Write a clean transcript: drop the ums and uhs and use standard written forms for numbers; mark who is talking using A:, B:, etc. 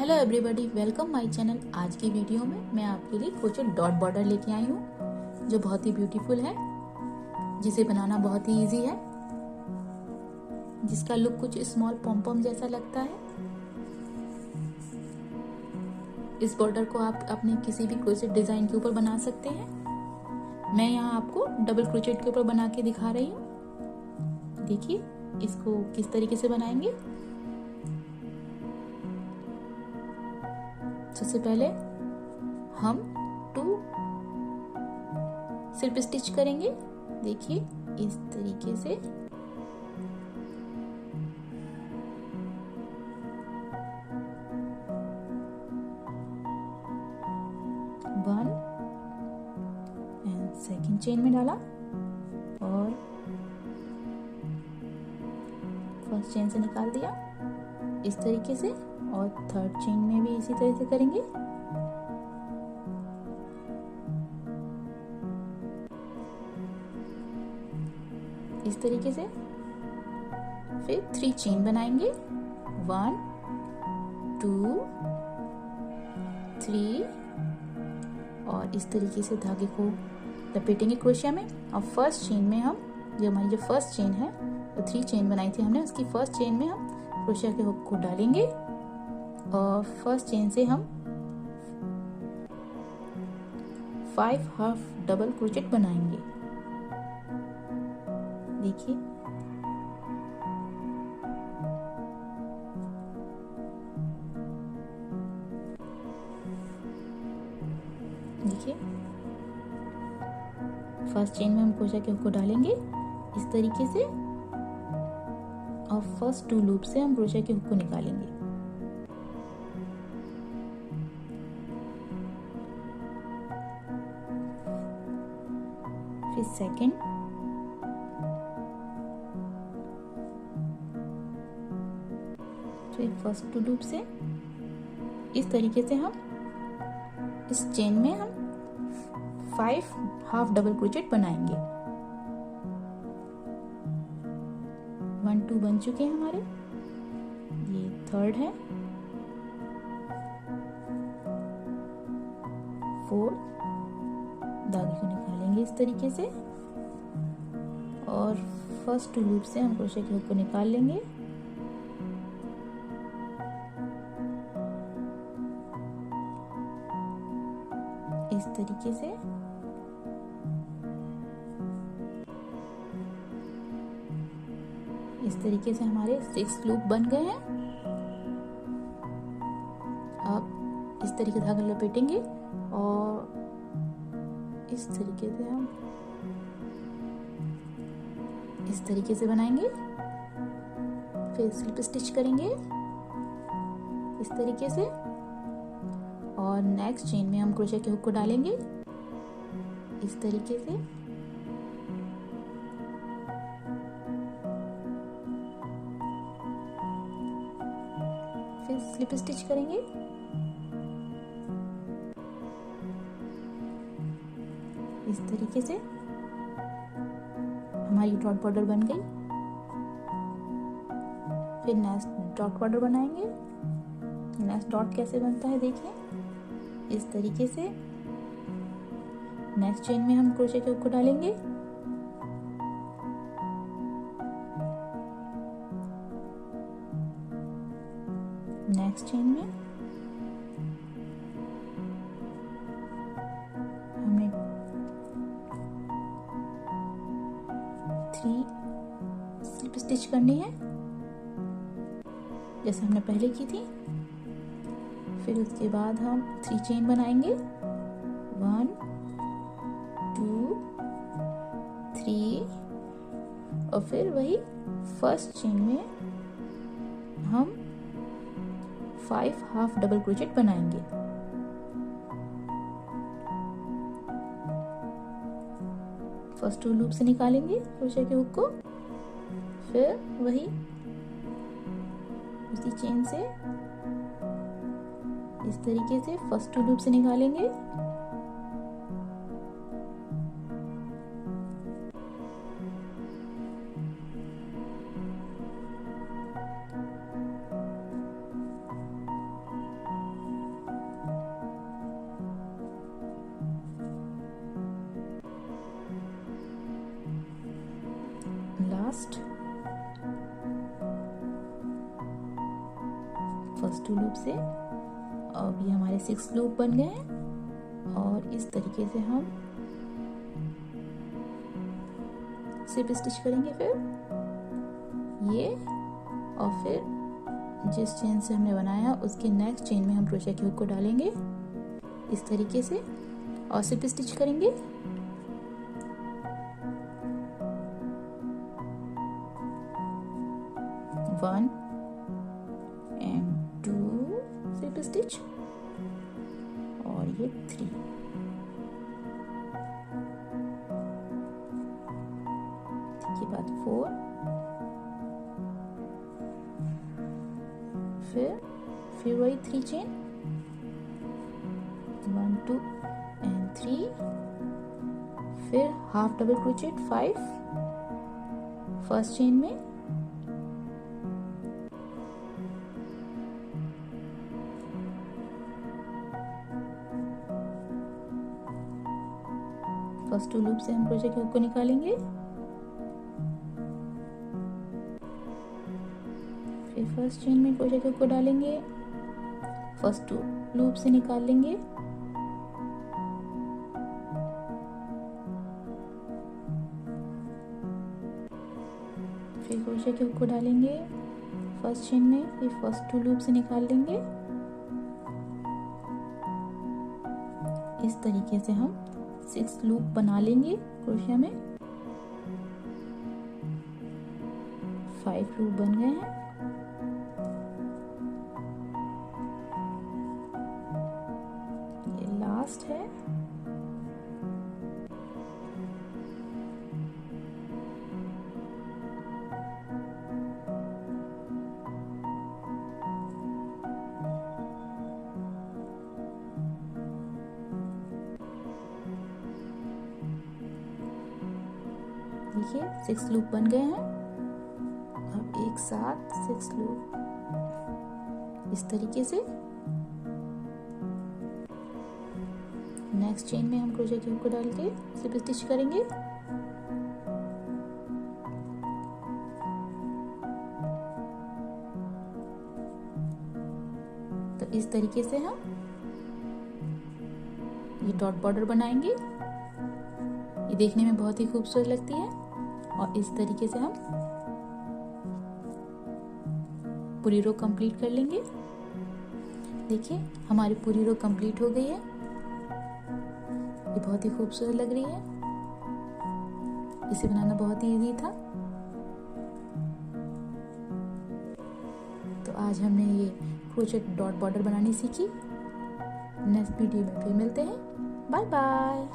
A: Hello everybody, welcome my channel. आज की video में मैं आपके लिए क्रोचेट डॉट बॉर्डर लेके आई हूँ जो बहुत ही ब्यूटीफुल है, जिसे बनाना बहुत ही इजी है, जिसका लुक कुछ स्मॉल पॉम जैसा लगता है। इस बॉर्डर को आप अपने किसी भी क्रोचेट डिजाइन के ऊपर बना सकते हैं। मैं यहाँ आपको डबल क्रोचेट के ऊपर बना के दिखा रही हूँ। देखिए इसको किस तरीके से बनाएंगे। सबसे पहले हम 2 सिर्फ स्टिच करेंगे। देखिए इस तरीके से वन एंड सेकंड चेन में डाला और फर्स्ट चेन से निकाल दिया इस तरीके से, और थर्ड चेन में भी इसी तरह से करेंगे। इस तरीके से फिर 3 चेन बनाएंगे, 1 2 3, और इस तरीके से धागे को लपेटेंगे क्रोशिया में। और फर्स्ट चेन में हम जो हमारी जो फर्स्ट चेन है, तो 3 चेन बनाई थी हमने, उसकी फर्स्ट चेन में हम क्रोशिया के हुक को डालेंगे और फर्स्ट चेन से हम 5 हाफ डबल क्रोचेट बनाएंगे। देखिए देखिए फर्स्ट चेन में हम क्रोशिया के हुक को डालेंगे इस तरीके से, और फर्स्ट 2 लूप से हम क्रोशिया के हुक को निकालेंगे। फिर सेकंड, फिर फर्स्ट 2 लूप से इस तरीके से हम इस चेन में हम 5 हाफ डबल क्रोचेट बनाएंगे। 1 2 बन चुके हैं हमारे, ये थर्ड है, 4 धागे को निकालेंगे इस तरीके से, और फर्स्ट 2 लूप से हम क्रोशिया के हुक को निकाल लेंगे। इस तरीके से हमारे 6 लूप बन गए हैं। अब इस तरीके धागा लपेटेंगे और इस तरीके से हम इस तरीके से बनाएंगे। फिर स्लिप स्टिच करेंगे इस तरीके से, और नेक्स्ट चेन में हम क्रोशिया के हुक को डालेंगे इस तरीके से। फिर स्लिप स्टिच करेंगे इस तरीके से। हमारी डॉट बॉर्डर बन गई। फिर नेक्स्ट डॉट बॉर्डर बनाएंगे। नेक्स्ट डॉट कैसे बनता है देखिए इस तरीके से। नेक्स्ट चेन में हम क्रोशिया के हुक को डालेंगे, नेक्स्ट चेन में हमने 3 स्लिप स्टिच करनी है जैसे हमने पहले की थी। फिर उसके बाद हम 3 चेन बनाएंगे, 1 2 3, और फिर वही फर्स्ट चेन में हम 5 हाफ डबल क्रोचेट बनाएंगे। फर्स्ट 2 लूप से निकालेंगे क्रोशिया के हुक को, फिर वही उसी चेन से इस तरीके से फर्स्ट 2 लूप से निकालेंगे। लास्ट फर्स्ट 2 लूप से। अब ये हमारे 6 लूप बन गए हैं और इस तरीके से हम सिर्फ स्टिच करेंगे फिर ये, और फिर जिस चेन से हमने बनाया उसके नेक्स्ट चेन में हम क्रोशिया की हुक को डालेंगे इस तरीके से और सिर्फ स्टिच करेंगे। वन एंड 2 सिर्फ स्टिच और ये 3। इसके बाद 4, फिर वही 3 चेन, 1 2 एंड 3, फिर half double crochet 5 first chain में, फर्स्ट 2 लूप से हम क्रोशे की हुक को निकालेंगे, फिर फर्स्ट चेन में क्रोशे की हुक को डालेंगे, फर्स्ट 2 लूप से निकाल लेंगे, फिर क्रोशे की हुक को डालेंगे फर्स्ट चेन में, फिर फर्स्ट 2 लूप से निकाल लेंगे। इस तरीके से हम 6 लूप बना लेंगे क्रोशिया में। 5 लूप बन गए हैं। ये लास्ट है। देखिए 6 लूप बन गए हैं। अब एक साथ 6 लूप इस तरीके से। नेक्स्ट चेन में हम क्रोशे की हुक को डाल के सिर्फ स्टिच करेंगे। तो इस तरीके से हम ये डॉट बॉर्डर बनाएंगे। ये देखने में बहुत ही खूबसूरत लगती है। और इस तरीके से हम पूरी रो कंप्लीट कर लेंगे। देखिए हमारी पूरी रो कंप्लीट हो गई है। ये बहुत ही खूबसूरत लग रही है। इसे बनाना बहुत ही इजी था। तो आज हमने ये क्रोचेट डॉट बॉर्डर बनानी सीखी। नेक्स्ट वीडियो में फिर मिलते हैं। Bye bye.